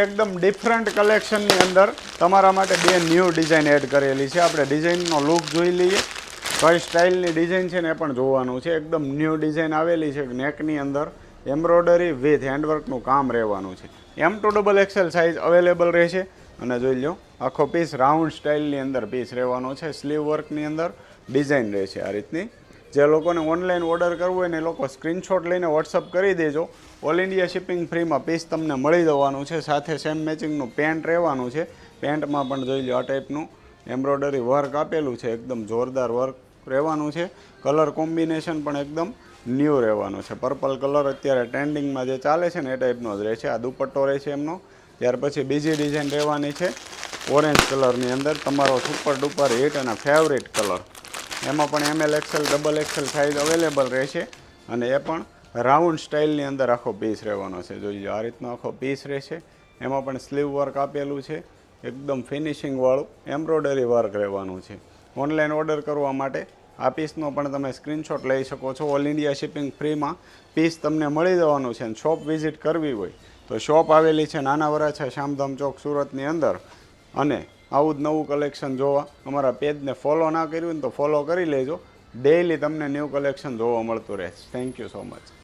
એકદમ ડિફરન્ટ કલેક્શનની અંદર તમારા માટે બે ન્યૂ ડિઝાઇન એડ કરેલી છે. આપણે ડિઝાઇનનો લુક જોઈ લઈએ, કઈ સ્ટાઇલની ડિઝાઇન છે ને એ પણ જોવાનું છે. એકદમ ન્યૂ ડિઝાઇન આવેલી છે. નેકની અંદર એમ્બ્રોઇડરી વિથ હેન્ડવર્કનું કામ રહેવાનું છે. M2XL સાઇઝ અવેલેબલ રહેશે. અને જોઈ લો આખો પીસ રાઉન્ડ સ્ટાઇલની અંદર પીસ રહેવાનો છે. સ્લીવ વર્કની અંદર ડિઝાઇન રહેશે આ રીતની. જે લોકોને ઓનલાઈન ઓર્ડર કરવું હોય ને એ લોકો સ્ક્રીનશોટ લઈને વોટ્સઅપ કરી દેજો. ઓલ ઇન્ડિયા શિપિંગ ફ્રીમાં પીસ તમને મળી જવાનું છે. સાથે સેમ મેચિંગનું પેન્ટ રહેવાનું છે. પેન્ટમાં પણ જોઈ લો આ ટાઈપનું એમ્બ્રોઇડરી વર્ક આપેલું છે. એકદમ જોરદાર વર્ક રહેવાનું છે. કલર કોમ્બિનેશન પણ એકદમ ન્યૂ રહેવાનું છે. પર્પલ કલર અત્યારે ટ્રેન્ડિંગમાં જે ચાલે છે ને એ ટાઈપનો જ રહેશે. આ દુપટ્ટો રહેશે એમનો. ત્યાર પછી બીજી ડિઝાઇન રહેવાની છે ઓરેન્જ કલરની અંદર, તમારો સુપર ડુપર હિટ અને ફેવરિટ કલર. એમાં પણ ML XL XL size available રહેશે. અને એ પણ રાઉન્ડ સ્ટાઇલની અંદર આખો પીસ રહેવાનો છે. જોઈ લો આ રીતનો આખો પીસ રહેશે. એમાં પણ સ્લીવ વર્ક આપેલું છે. એકદમ ફિનિશિંગવાળું એમ્બ્રોઇડરી વર્ક રહેવાનું છે. ઓનલાઈન ઓર્ડર કરવા માટે આ પીસનો પણ તમે સ્ક્રીનશોટ લઈ શકો છો. ઓલ ઇન્ડિયા શિપિંગ ફ્રીમાં પીસ તમને મળી જવાનું છે. અને શોપ વિઝિટ કરવી હોય તો શોપ આવેલી છે નાના વરાછા શામધામ ચોક સુરતની અંદર. અને આવું જ નવું કલેક્શન જોવા અમારા પેજને ફોલો ના કર્યું ને તો ફોલો કરી લેજો. ડેઇલી તમને ન્યૂ કલેક્શન જોવા મળતું રહેશે. Thank you so much.